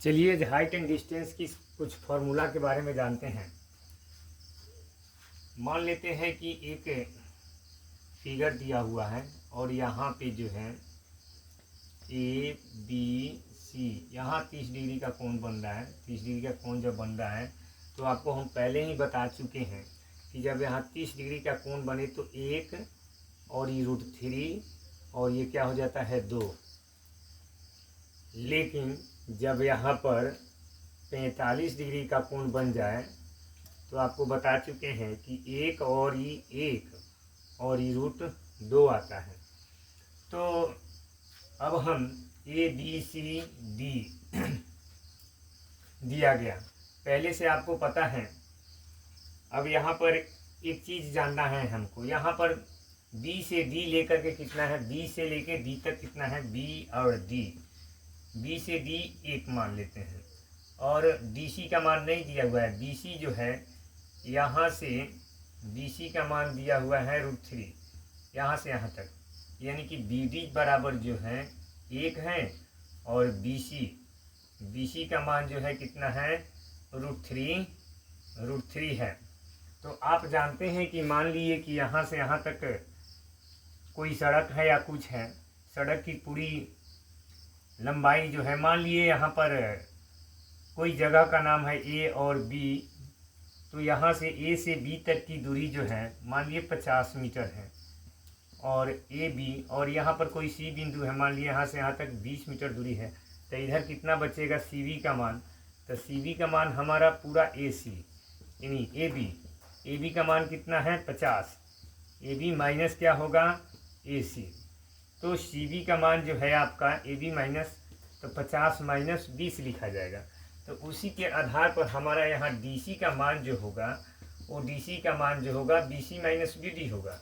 चलिए height and distance की कुछ फार्मूला के बारे में जानते हैं। मान लेते हैं कि एक फिगर दिया हुआ है और यहाँ पे जो है ए बी सी, यहाँ 30 डिग्री का कोण बन रहा है। 30 डिग्री का कोण जब बन रहा है तो आपको हम पहले ही बता चुके हैं कि जब यहाँ 30 डिग्री का कोण बने तो एक और ये √3 और ये क्या हो जाता है 2। लेकिन जब यहाँ पर 45 डिग्री का कोण बन जाए तो आपको बता चुके हैं कि एक और ये √2 आता है। तो अब हम ए बी सी डी दिया गया, पहले से आपको पता है। अब यहाँ पर एक चीज़ जानना है हमको, यहाँ पर बी से डी लेकर के कितना है, बी से लेके डी तक कितना है, बी और डी। बी से डी 1 मान लेते हैं और डी सी का मान नहीं दिया हुआ है। बी सी जो है यहाँ से बी सी का मान दिया हुआ है √3, यहाँ से यहाँ तक, यानी कि बी डी बराबर जो है 1 है और बी सी का मान जो है कितना है √3 है। तो आप जानते हैं कि मान लीजिए कि यहाँ से यहाँ तक कोई सड़क है या कुछ है, सड़क की पूरी लंबाई जो है, मान लिए यहाँ पर कोई जगह का नाम है ए और बी, तो यहाँ से ए से बी तक की दूरी जो है मान लिए 50 मीटर है और ए बी, और यहाँ पर कोई सी बिंदु है, मान लिए यहाँ से यहाँ तक 20 मीटर दूरी है। तो इधर कितना बचेगा सी बी का मान, तो सी बी का मान हमारा पूरा ए सी यानी ए बी का मान कितना है 50, ए बी माइनस क्या होगा ए सी। तो सी बी का मान जो है आपका ए बी माइनस, तो 50 माइनस 20 लिखा जाएगा। तो उसी के आधार पर हमारा यहाँ डी सी का मान जो होगा वो डी सी का मान जो होगा B C minus B D होगा,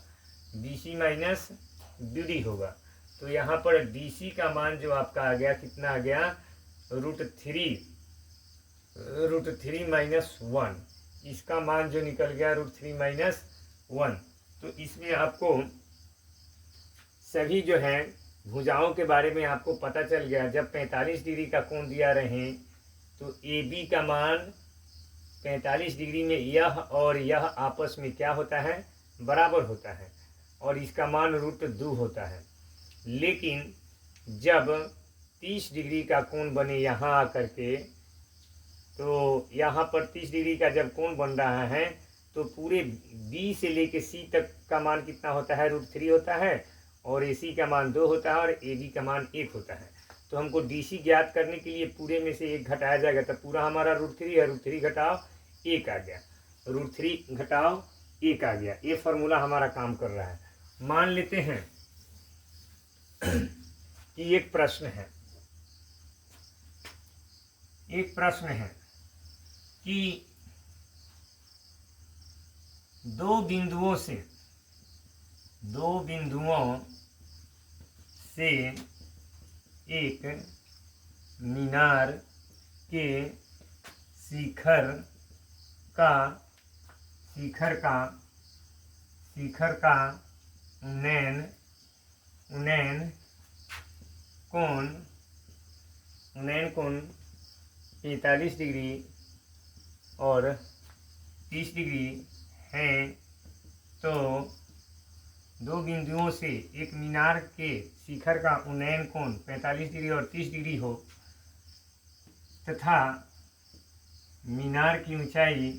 B C minus B D होगा। तो यहाँ पर डी सी का मान जो आपका आ गया कितना आ गया √3 माइनस 1, इसका मान जो निकल गया √3 माइनस 1। तो इसमें आपको सभी जो है भुजाओं के बारे में आपको पता चल गया। जब 45 डिग्री का कोण दिया रहे तो ए बी का मान 45 डिग्री में यह और यह आपस में क्या होता है, बराबर होता है और इसका मान √2 होता है। लेकिन जब 30 डिग्री का कोण बने यहाँ आकर के, तो यहाँ पर 30 डिग्री का जब कोण बन रहा है तो पूरे बी से लेके सी तक का मान कितना होता है √3 होता है और ए सी का मान 2 होता है और ए बी का मान 1 होता है। तो हमको डी सी ज्ञात करने के लिए पूरे में से 1 घटाया जाएगा, तो पूरा हमारा √3 है, √3 घटाओ 1 आ गया, √3 घटाओ 1 आ गया। ये फार्मूला हमारा काम कर रहा है। मान लेते हैं कि एक प्रश्न है कि दो बिंदुओं से एक मीनार के शिखर का उन्नयन कोण 45 डिग्री और 30 डिग्री है। तो दो बिंदुओं से एक मीनार के शिखर का उन्नयन कोण 45 डिग्री और 30 डिग्री हो तथा मीनार की ऊंचाई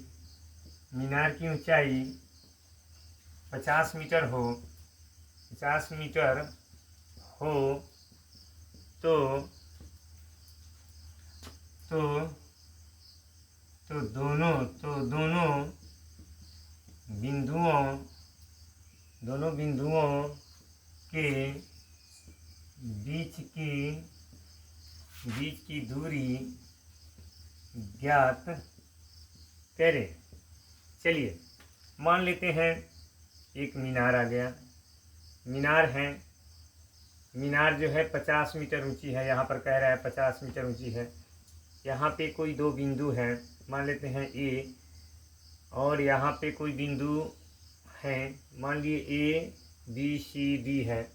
50 मीटर हो तो दोनों बिंदुओं के बीच की दूरी ज्ञात करें। चलिए मान लेते हैं एक मीनार आ गया, मीनार जो है 50 मीटर ऊंची है, यहाँ पर कह रहा है 50 मीटर ऊंची है। यहाँ पे कोई दो बिंदु हैं, मान लेते हैं ए, और यहाँ पे कोई बिंदु है, मान लिए ए बी सी डी है।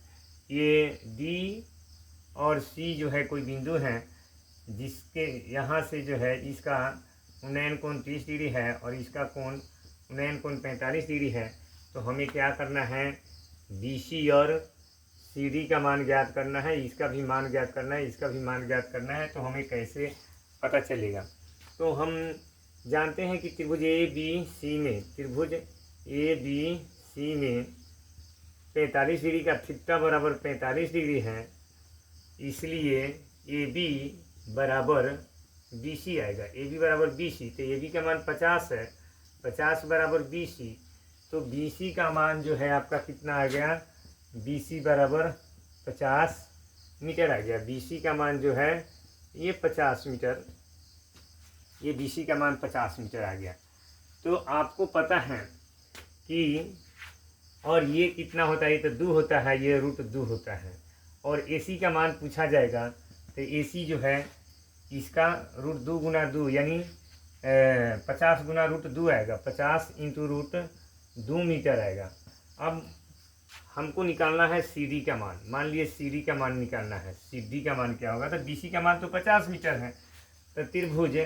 ये डी और सी जो है कोई बिंदु है, जिसके यहाँ से जो है इसका उन्नयन कोण 30 डिग्री है और इसका कोण उन्नयन कोण 45 डिग्री है, तो हमें क्या करना है, BC और CD का मान ज्ञात करना है, इसका भी मान ज्ञात करना है, इसका भी मान ज्ञात करना है। तो हमें कैसे पता चलेगा, तो हम जानते हैं कि त्रिभुज ABC में 45 डिग्री का थीटा बराबर 45 डिग्री है, इसलिए AB बराबर BC आएगा। AB बराबर BC, तो AB का मान 50 है, 50 बराबर BC, तो BC का मान जो है आपका कितना आ गया, BC बराबर 50 मीटर आ गया। BC का मान जो है ये 50 मीटर, ये BC का मान 50 मीटर आ गया। तो आपको पता है कि, और ये कितना होता है, ये तो 2 होता है, ये √2 होता है, और AC का मान पूछा जाएगा, तो AC जो है इसका √2 गुना 2 यानी 50 गुना √2 आएगा, 50 इंटू √2 मीटर आएगा। अब हमको निकालना है CD का मान, मान लिए CD का मान निकालना है। CD का मान क्या होगा, तो BC का मान तो 50 मीटर है, तो त्रिभुज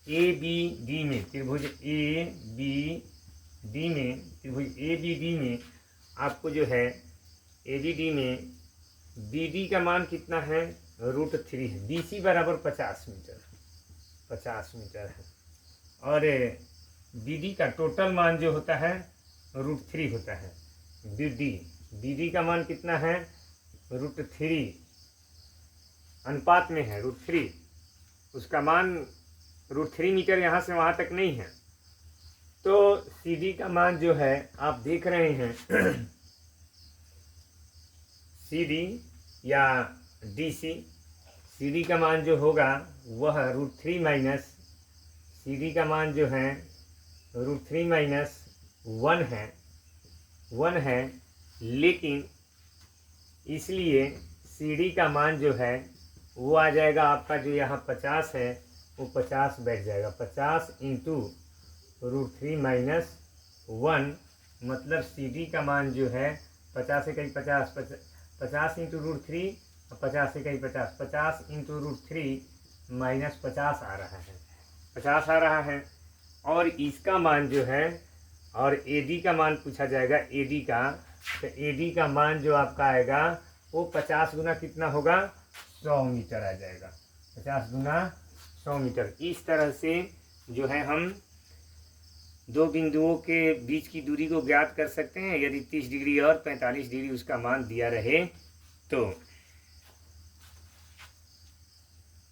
ABD में आपको जो है ABD में BD का मान कितना है, √3 है। BC बराबर 50 मीटर है, और BD का टोटल मान जो होता है √3 होता है। BD का मान कितना है, √3 अनुपात में है, √3, उसका मान √3 मीटर यहाँ से वहाँ तक नहीं है। तो CD का मान जो है आप देख रहे हैं CD या DC, CD का मान जो होगा वह √3 माइनस, CD का मान जो है √3 माइनस 1 है, लेकिन इसलिए CD का मान जो है वो आ जाएगा आपका, जो यहाँ 50 है वो 50 बैठ जाएगा, 50 इंटू √3 माइनस 1, मतलब CD का मान जो है 50 से कहीं 50 इंटू √3, 50 से कहीं 50 इंटू √3 माइनस 50 आ रहा है, और इसका मान जो है, और AD का मान पूछा जाएगा, AD का, तो AD का मान जो आपका आएगा वो 50 गुना कितना होगा, 100 मीटर आ जाएगा, 50 गुना 100 मीटर। इस तरह से जो है हम दो बिंदुओं के बीच की दूरी को ज्ञात कर सकते हैं, यदि 30 डिग्री और 45 डिग्री उसका मान दिया रहे तो।